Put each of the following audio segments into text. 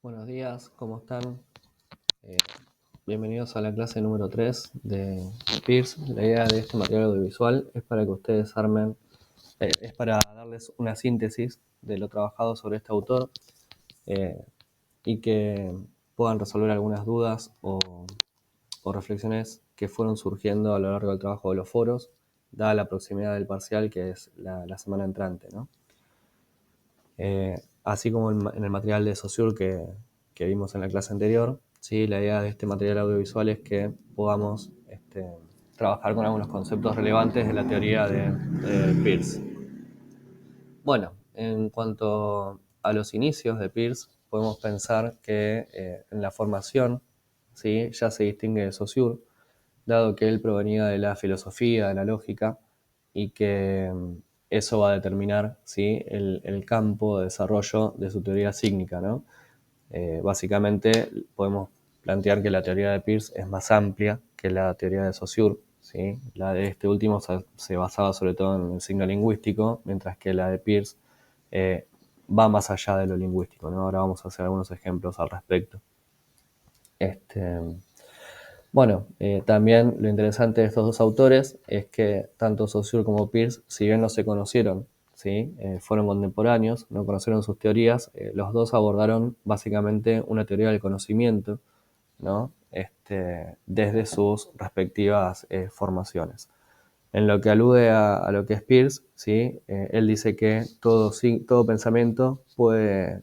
Buenos días, ¿cómo están? Eh, Bienvenidos a la clase número 3 de Peirce. La idea de este material audiovisual es para que ustedes armen, es para darles una síntesis de lo trabajado sobre este autor eh, y que puedan resolver algunas dudas o reflexiones que fueron surgiendo a lo largo del trabajo de los foros, dada la proximidad del parcial que es la semana entrante, ¿no? Así como en el material de Saussure que vimos en la clase anterior, ¿sí? La idea de este material audiovisual es que podamos trabajar con algunos conceptos relevantes de la teoría de Peirce. Bueno, en cuanto a los inicios de Peirce, podemos pensar que en la formación, ¿sí? Ya se distingue de Saussure, dado que él provenía de la filosofía, de la lógica, y que eso va a determinar, ¿sí? el campo de desarrollo de su teoría sígnica, ¿no? Básicamente podemos plantear que la teoría de Peirce es más amplia que la teoría de Saussure, ¿sí? La de este último se basaba sobre todo en el signo lingüístico, mientras que la de Peirce va más allá de lo lingüístico, ¿no? Ahora vamos a hacer algunos ejemplos al respecto. Bueno, también lo interesante de estos dos autores es que tanto Saussure como Peirce, si bien no se conocieron, ¿sí? Fueron contemporáneos, no conocieron sus teorías, los dos abordaron básicamente una teoría del conocimiento, ¿no? Desde sus respectivas formaciones. En lo que alude a lo que es Peirce, ¿sí? Él dice que todo pensamiento puede,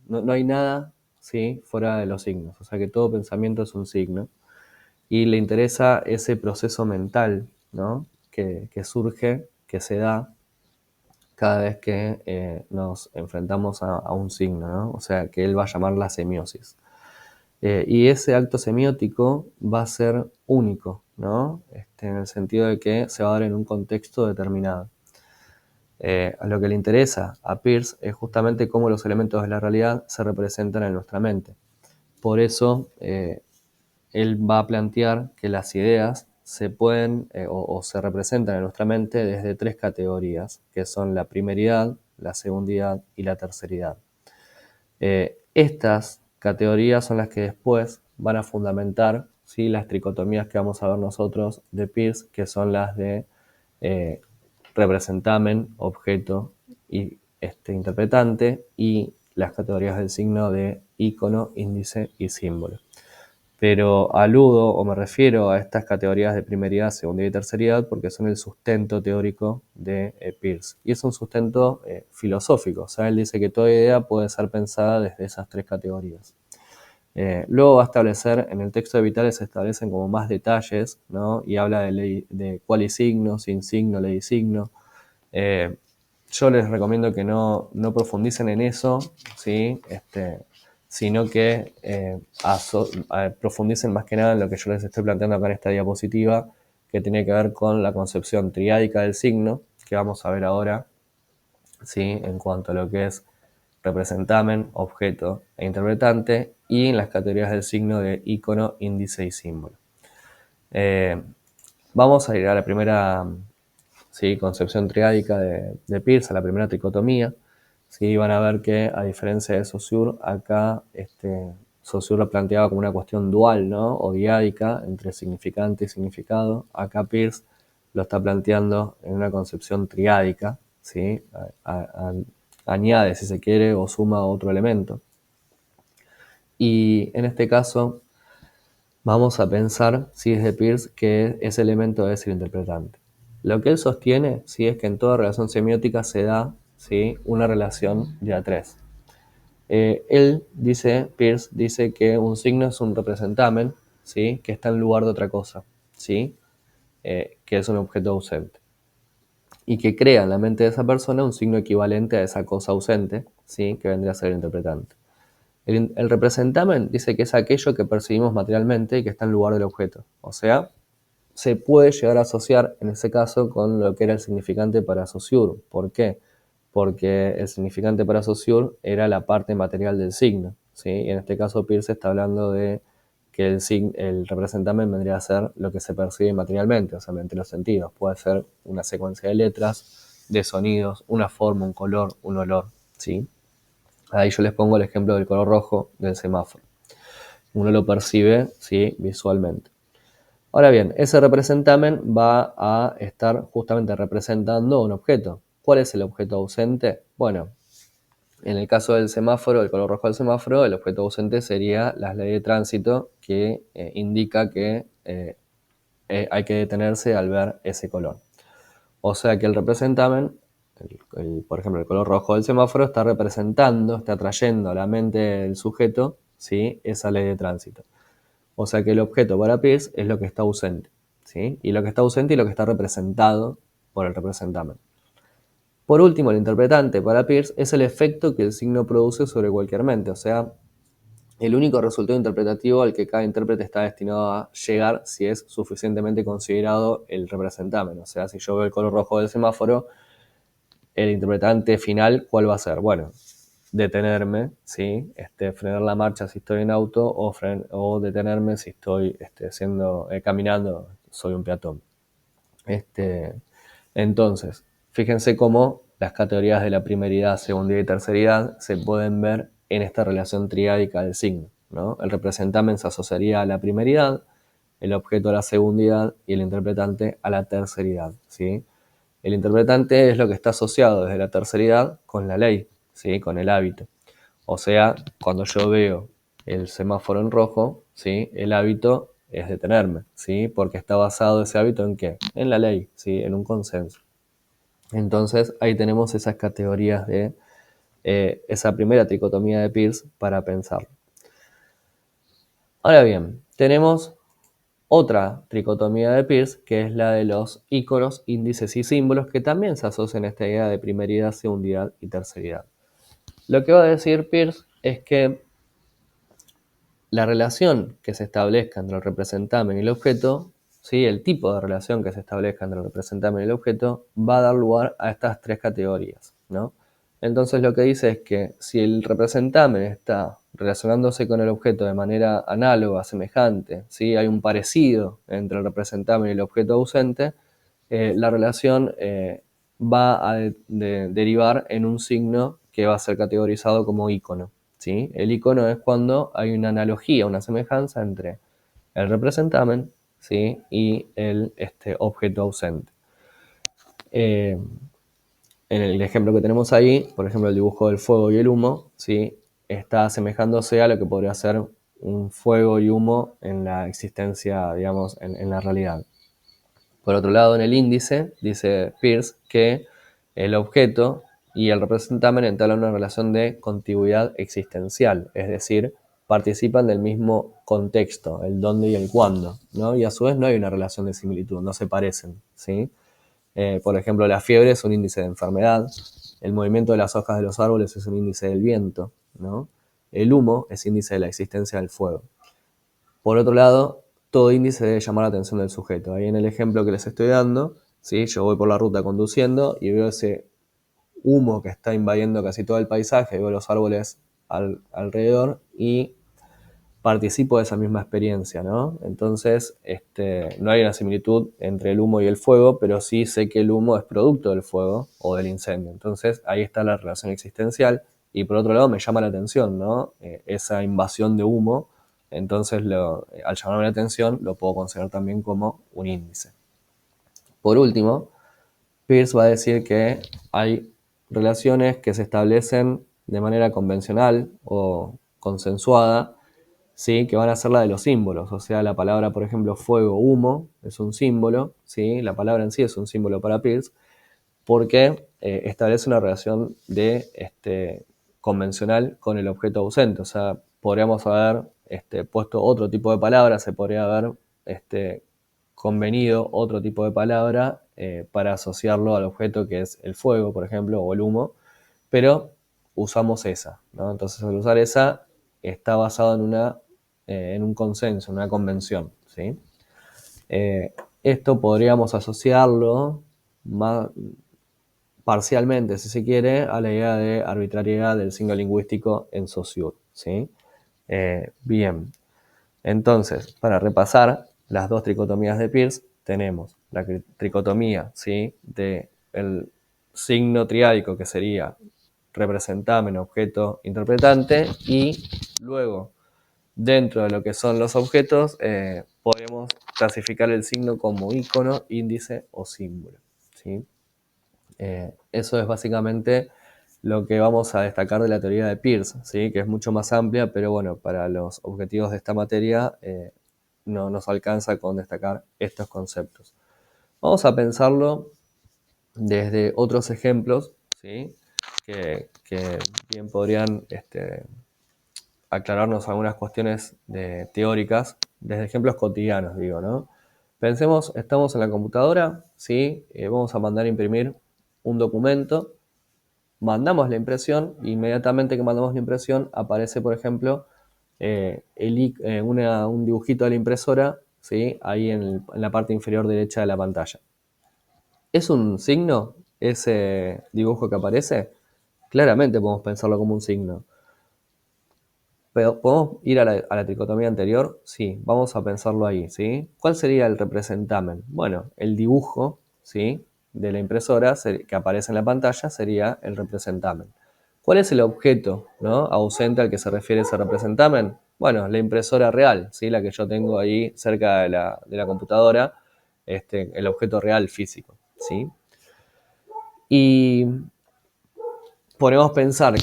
no hay nada, ¿sí? Fuera de los signos, o sea que todo pensamiento es un signo y le interesa ese proceso mental, ¿no? que surge, que se da cada vez que nos enfrentamos a un signo, ¿no? O sea, que él va a llamar la semiosis. Y ese acto semiótico va a ser único, ¿no? En el sentido de que se va a dar en un contexto determinado. A lo que le interesa a Peirce es justamente cómo los elementos de la realidad se representan en nuestra mente. Por eso, él va a plantear que las ideas se pueden o se representan en nuestra mente desde tres categorías, que son la primeridad, la segundidad y la terceridad. Estas categorías son las que después van a fundamentar, ¿sí? Las tricotomías que vamos a ver nosotros de Peirce, que son las de representamen, objeto y interpretante, y las categorías del signo de ícono, índice y símbolo. Pero aludo o me refiero a estas categorías de primeridad, segundidad y terceridad porque son el sustento teórico de Peirce. Y es un sustento filosófico, o sea, él dice que toda idea puede ser pensada desde esas tres categorías. Luego va a establecer, en el texto de Vitales se establecen como más detalles, ¿no? Y habla de cualisigno, sin signo, ley y signo. Yo les recomiendo que no profundicen en eso, ¿sí? Sino que profundicen más que nada en lo que yo les estoy planteando acá en esta diapositiva, que tiene que ver con la concepción triádica del signo, que vamos a ver ahora, ¿sí? En cuanto a lo que es representamen, objeto e interpretante, y en las categorías del signo de ícono, índice y símbolo. Vamos a ir a la primera, ¿sí? Concepción triádica de Peirce, a la primera tricotomía. ¿Sí? Van a ver que, a diferencia de Saussure, acá Saussure lo planteaba como una cuestión dual, ¿no? O diádica, entre significante y significado. Acá Peirce lo está planteando en una concepción triádica, ¿sí? Añade, si se quiere, o suma otro elemento. Y en este caso, vamos a pensar, si es de Peirce, que ese elemento es el interpretante. Lo que él sostiene, sí, es que en toda relación semiótica se da, ¿sí? Una relación de a tres. Peirce dice que un signo es un representamen, ¿sí? Que está en lugar de otra cosa, ¿sí? Que es un objeto ausente. Y que crea en la mente de esa persona un signo equivalente a esa cosa ausente, ¿sí? Que vendría a ser el interpretante. El representamen dice que es aquello que percibimos materialmente y que está en lugar del objeto. O sea, se puede llegar a asociar en ese caso con lo que era el significante para Saussure. ¿Por qué? Porque el significante para Saussure era la parte material del signo, ¿sí? Y en este caso Peirce está hablando de que el representamen vendría a ser lo que se percibe materialmente, o sea, mediante los sentidos. Puede ser una secuencia de letras, de sonidos, una forma, un color, un olor, ¿sí? Ahí yo les pongo el ejemplo del color rojo del semáforo. Uno lo percibe, ¿sí?, visualmente. Ahora bien, ese representamen va a estar justamente representando un objeto. ¿Cuál es el objeto ausente? Bueno, en el caso del semáforo, el color rojo del semáforo, el objeto ausente sería la ley de tránsito que indica que hay que detenerse al ver ese color. O sea que el representamen, por ejemplo, el color rojo del semáforo, está representando, está trayendo a la mente del sujeto, ¿sí?, esa ley de tránsito. O sea que el objeto para Peirce es lo que está ausente, ¿sí? Y lo que está ausente y lo que está representado por el representamen. Por último, el interpretante para Peirce es el efecto que el signo produce sobre cualquier mente, o sea, el único resultado interpretativo al que cada intérprete está destinado a llegar si es suficientemente considerado el representamen. O sea, si yo veo el color rojo del semáforo, el interpretante final, ¿cuál va a ser? Bueno, detenerme, ¿sí? Frenar la marcha si estoy en auto o detenerme si estoy caminando, soy un peatón. Entonces, fíjense cómo las categorías de la primeridad, segundidad y terceridad se pueden ver en esta relación triádica del signo, ¿no? El representamen se asociaría a la primeridad, el objeto a la segundidad y el interpretante a la terceridad, ¿sí? El interpretante es lo que está asociado desde la terceridad con la ley, ¿sí?, con el hábito. O sea, cuando yo veo el semáforo en rojo, ¿sí?, el hábito es detenerme, ¿sí?, porque está basado ese hábito en ¿qué? En la ley, ¿sí?, en un consenso. Entonces ahí tenemos esas categorías de esa primera tricotomía de Peirce para pensar. Ahora bien, tenemos otra tricotomía de Peirce, que es la de los íconos, índices y símbolos, que también se asocian a esta idea de primeridad, segundidad y terceridad. Lo que va a decir Peirce es que la relación que se establezca entre el representamen y el objeto, ¿sí?, el tipo de relación que se establezca entre el representamen y el objeto, va a dar lugar a estas tres categorías, ¿no? Entonces lo que dice es que si el representamen está relacionándose con el objeto de manera análoga, semejante, ¿sí?, hay un parecido entre el representamen y el objeto ausente, la relación va a derivar en un signo que va a ser categorizado como ícono, ¿sí? El ícono es cuando hay una analogía, una semejanza entre el representamen, ¿sí?, y el objeto ausente. En el ejemplo que tenemos ahí, por ejemplo, el dibujo del fuego y el humo, ¿sí?, está asemejándose a lo que podría ser un fuego y humo en la existencia, digamos, en la realidad. Por otro lado, en el índice, dice Peirce que el objeto y el representamen entablan una relación de contigüidad existencial, es decir, participan del mismo contexto, el dónde y el cuándo, ¿no? Y a su vez no hay una relación de similitud, no se parecen, ¿sí? Por ejemplo, la fiebre es un índice de enfermedad, el movimiento de las hojas de los árboles es un índice del viento, ¿no? El humo es índice de la existencia del fuego. Por otro lado, todo índice debe llamar la atención del sujeto. Ahí en el ejemplo que les estoy dando, ¿sí?, yo voy por la ruta conduciendo y veo ese humo que está invadiendo casi todo el paisaje, veo los árboles alrededor y participo de esa misma experiencia, ¿no? Entonces, no hay una similitud entre el humo y el fuego, pero sí sé que el humo es producto del fuego o del incendio. Entonces, ahí está la relación existencial y por otro lado me llama la atención, ¿no? Esa invasión de humo, entonces al llamarme la atención lo puedo considerar también como un índice. Por último, Peirce va a decir que hay relaciones que se establecen de manera convencional o consensuada, ¿sí?, que van a ser la de los símbolos. O sea, la palabra, por ejemplo, fuego, humo, es un símbolo, ¿sí? La palabra en sí es un símbolo para Peirce, porque establece una relación convencional con el objeto ausente. O sea, podríamos haber puesto otro tipo de palabra, se podría haber convenido otro tipo de palabra para asociarlo al objeto que es el fuego, por ejemplo, o el humo, pero usamos esa, ¿no? Entonces, al usar esa, está basado en un consenso, en una convención, ¿sí? Esto podríamos asociarlo más parcialmente, si se quiere, a la idea de arbitrariedad del signo lingüístico en Saussure, ¿sí? Bien, entonces, para repasar las dos tricotomías de Peirce, tenemos la tricotomía, ¿sí?, del signo triádico, que sería representamen, objeto, interpretante, y luego, dentro de lo que son los objetos, podemos clasificar el signo como icono, índice o símbolo, ¿sí? Eso es básicamente lo que vamos a destacar de la teoría de Peirce, ¿sí? Que es mucho más amplia, pero bueno, para los objetivos de esta materia no nos alcanza con destacar estos conceptos. Vamos a pensarlo desde otros ejemplos, ¿sí? que bien podrían aclararnos algunas cuestiones teóricas, desde ejemplos cotidianos, digo, ¿no? Pensemos, estamos en la computadora, ¿sí? Vamos a mandar a imprimir un documento, mandamos la impresión, e inmediatamente que mandamos la impresión aparece, por ejemplo, un dibujito de la impresora, ¿sí? Ahí en la parte inferior derecha de la pantalla. ¿Es un signo ese dibujo que aparece? Claramente podemos pensarlo como un signo. Pero ¿podemos ir a la tricotomía anterior? Sí, vamos a pensarlo ahí, ¿sí? ¿Cuál sería el representamen? Bueno, el dibujo, ¿sí? De la impresora que aparece en la pantalla sería el representamen. ¿Cuál es el objeto, ¿no? ausente al que se refiere ese representamen? Bueno, la impresora real, ¿sí? La que yo tengo ahí cerca de la computadora, el objeto real físico, ¿sí? Y podemos pensar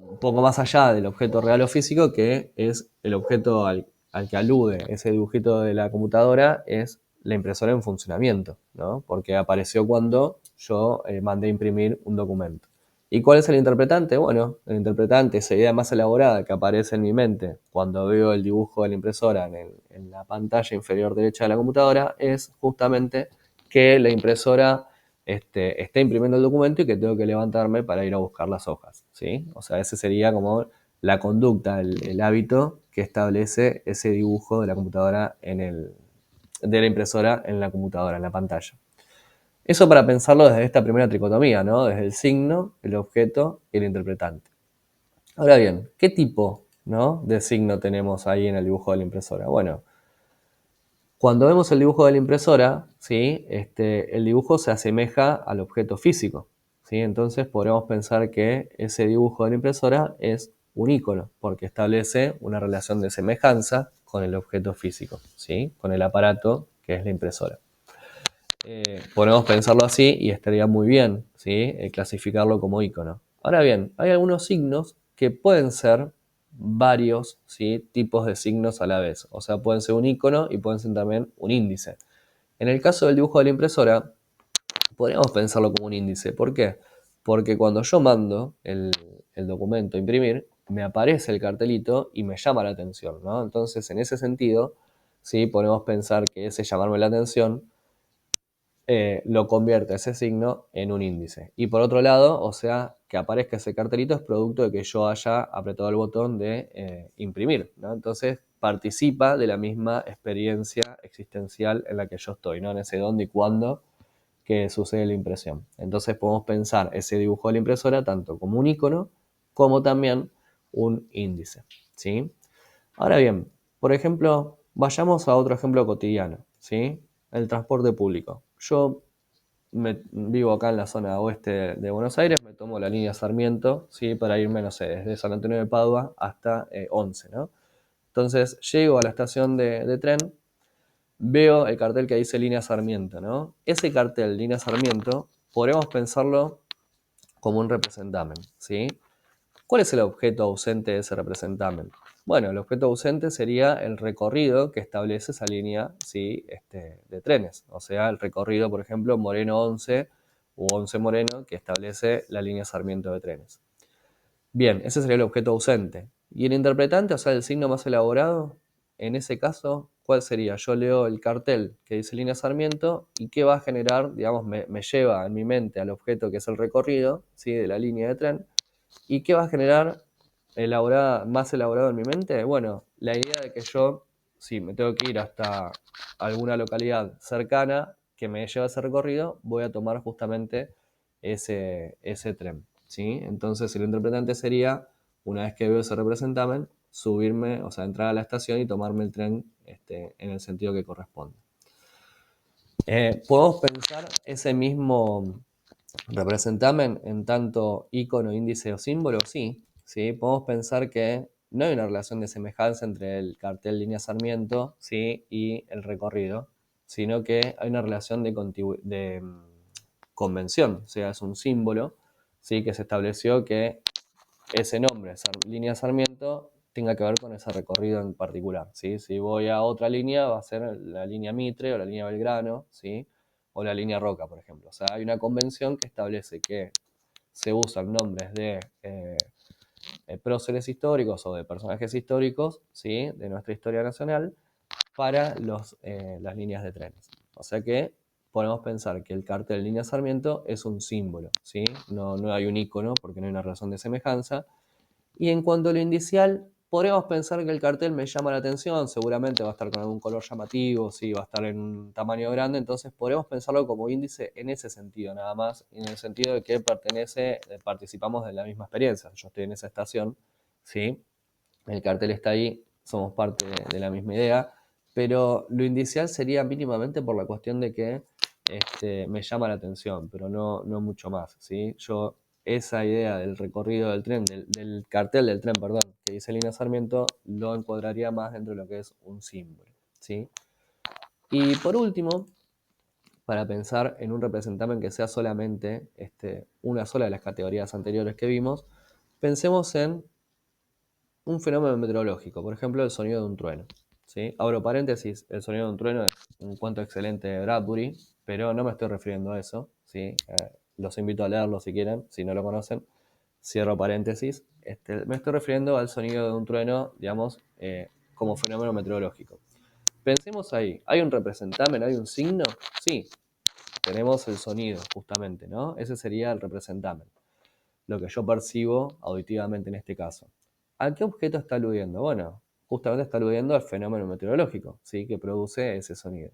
un poco más allá del objeto real o físico, que es el objeto al que alude ese dibujito de la computadora, es la impresora en funcionamiento, ¿no? Porque apareció cuando yo mandé a imprimir un documento. ¿Y cuál es el interpretante? Bueno, el interpretante, esa idea más elaborada que aparece en mi mente cuando veo el dibujo de la impresora en la pantalla inferior derecha de la computadora, es justamente que la impresora está imprimiendo el documento y que tengo que levantarme para ir a buscar las hojas, ¿sí? O sea, ese sería como la conducta, el hábito que establece ese dibujo de la computadora de la impresora en la computadora, en la pantalla. Eso para pensarlo desde esta primera tricotomía, ¿no? Desde el signo, el objeto y el interpretante. Ahora bien, ¿qué tipo, ¿no? de signo tenemos ahí en el dibujo de la impresora? Bueno, cuando vemos el dibujo de la impresora, ¿sí? El dibujo se asemeja al objeto físico, ¿sí? Entonces podremos pensar que ese dibujo de la impresora es un icono, porque establece una relación de semejanza con el objeto físico, ¿sí? Con el aparato que es la impresora. Podemos pensarlo así y estaría muy bien, ¿sí? Clasificarlo como icono. Ahora bien, hay algunos signos que pueden ser varios, ¿sí? tipos de signos a la vez. O sea, pueden ser un icono y pueden ser también un índice. En el caso del dibujo de la impresora, podríamos pensarlo como un índice. ¿Por qué? Porque cuando yo mando el documento a imprimir, me aparece el cartelito y me llama la atención, ¿no? Entonces, en ese sentido, ¿sí? podemos pensar que ese llamarme la atención lo convierte ese signo en un índice. Y por otro lado, o sea, que aparezca ese cartelito es producto de que yo haya apretado el botón de imprimir, ¿no? Entonces participa de la misma experiencia existencial en la que yo estoy, ¿no? En ese dónde y cuándo que sucede la impresión. Entonces podemos pensar ese dibujo de la impresora tanto como un icono como también un índice, ¿sí? Ahora bien, por ejemplo, vayamos a otro ejemplo cotidiano, ¿sí? El transporte público. Yo vivo acá en la zona oeste de Buenos Aires, me tomo la línea Sarmiento, ¿sí? Para irme, no sé, desde San Antonio de Padua hasta 11, ¿no? Entonces llego a la estación de tren, veo el cartel que dice línea Sarmiento, ¿no? Ese cartel, línea Sarmiento, podríamos pensarlo como un representamen, ¿sí? ¿Cuál es el objeto ausente de ese representamen? Bueno, el objeto ausente sería el recorrido que establece esa línea, ¿sí? de trenes. O sea, el recorrido, por ejemplo, Moreno 11 u 11 Moreno, que establece la línea Sarmiento de trenes. Bien, ese sería el objeto ausente. ¿Y el interpretante, o sea, el signo más elaborado? En ese caso, ¿cuál sería? Yo leo el cartel que dice línea Sarmiento y ¿qué va a generar? Digamos, me lleva en mi mente al objeto que es el recorrido, ¿sí? de la línea de tren. ¿Y qué va a generar más elaborado en mi mente? Bueno, la idea de que yo, si me tengo que ir hasta alguna localidad cercana que me lleve a ese recorrido, voy a tomar justamente ese tren, ¿sí? Entonces el interpretante sería, una vez que veo ese representamen, subirme, o sea, entrar a la estación y tomarme el tren en el sentido que corresponde. Podemos pensar Representame en tanto icono, índice o símbolo, sí. ¿Sí? Podemos pensar que no hay una relación de semejanza entre el cartel línea Sarmiento, ¿sí? Y el recorrido, sino que hay una relación de convención, o sea, es un símbolo, ¿sí? Que se estableció que ese nombre, línea Sarmiento, tenga que ver con ese recorrido en particular, ¿sí? Si voy a otra línea, va a ser la línea Mitre o la línea Belgrano, ¿sí? O la línea Roca, por ejemplo. O sea, hay una convención que establece que se usan nombres de próceres históricos o de personajes históricos, ¿sí? De nuestra historia nacional para las líneas de trenes. O sea que podemos pensar que el cartel línea Sarmiento es un símbolo, ¿sí? No hay un icono porque no hay una razón de semejanza. Y en cuanto a lo indicial, podríamos pensar que el cartel me llama la atención, seguramente va a estar con algún color llamativo, sí, va a estar en un tamaño grande, entonces podríamos pensarlo como índice en ese sentido nada más, en el sentido de que participamos de la misma experiencia. Yo estoy en esa estación, ¿sí? El cartel está ahí, somos parte de la misma idea, pero lo indicial sería mínimamente por la cuestión de que me llama la atención, pero no mucho más, ¿sí? Yo esa idea del recorrido del tren, del cartel del tren, perdón, que dice Línea Sarmiento, lo encuadraría más dentro de lo que es un símbolo, ¿sí? Y por último, para pensar en un representamen que sea solamente una sola de las categorías anteriores que vimos, pensemos en un fenómeno meteorológico, por ejemplo, el sonido de un trueno. ¿Sí? Abro paréntesis, el sonido de un trueno es un cuento excelente de Bradbury, pero no me estoy refiriendo a eso. ¿Sí? Los invito a leerlo si quieren, si no lo conocen. Cierro paréntesis. Me estoy refiriendo al sonido de un trueno, digamos, como fenómeno meteorológico. Pensemos ahí, ¿hay un representamen, hay un signo? Sí, tenemos el sonido, justamente, ¿no? Ese sería el representamen, lo que yo percibo auditivamente en este caso. ¿A qué objeto está aludiendo? Bueno, justamente está aludiendo al fenómeno meteorológico, ¿sí? Que produce ese sonido.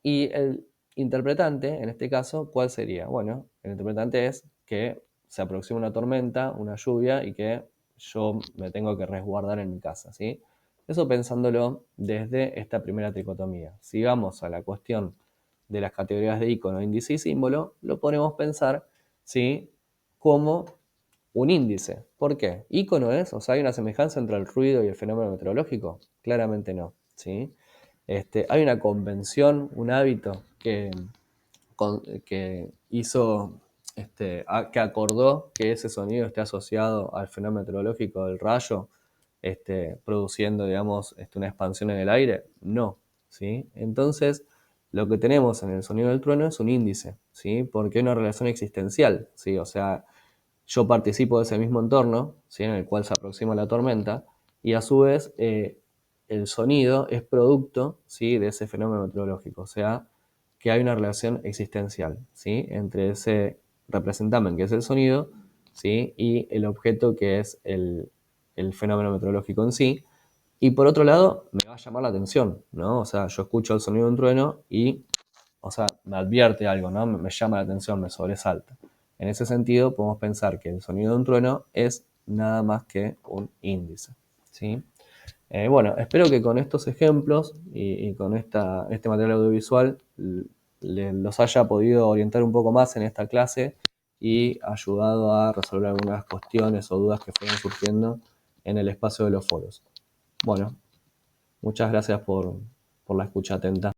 Y el interpretante, en este caso, ¿cuál sería? Bueno, el interpretante es que se aproxima una tormenta, una lluvia, y que yo me tengo que resguardar en mi casa, ¿sí? Eso pensándolo desde esta primera tricotomía. Si vamos a la cuestión de las categorías de icono, índice y símbolo, lo podemos pensar, ¿sí? Como un índice. ¿Por qué? ¿Icono es? O sea, ¿hay una semejanza entre el ruido y el fenómeno meteorológico? Claramente no, ¿sí? Hay una convención, un hábito que hizo, que acordó que ese sonido esté asociado al fenómeno meteorológico del rayo, produciendo, digamos, una expansión en el aire. No, ¿sí? Entonces, lo que tenemos en el sonido del trueno es un índice, ¿sí? Porque hay una relación existencial, ¿sí? O sea, yo participo de ese mismo entorno, ¿sí? En el cual se aproxima la tormenta, y a su vez el sonido es producto, ¿sí? De ese fenómeno meteorológico, o sea, que hay una relación existencial, ¿sí? Entre ese representamen que es el sonido, ¿sí? Y el objeto que es el fenómeno meteorológico en sí. Y por otro lado, me va a llamar la atención, ¿no? O sea, yo escucho el sonido de un trueno y, o sea, me advierte algo, ¿no? Me llama la atención, me sobresalta. En ese sentido, podemos pensar que el sonido de un trueno es nada más que un índice, ¿sí? Bueno, espero que con estos ejemplos y con este material audiovisual los haya podido orientar un poco más en esta clase y ayudado a resolver algunas cuestiones o dudas que fueron surgiendo en el espacio de los foros. Bueno, muchas gracias por la escucha atenta.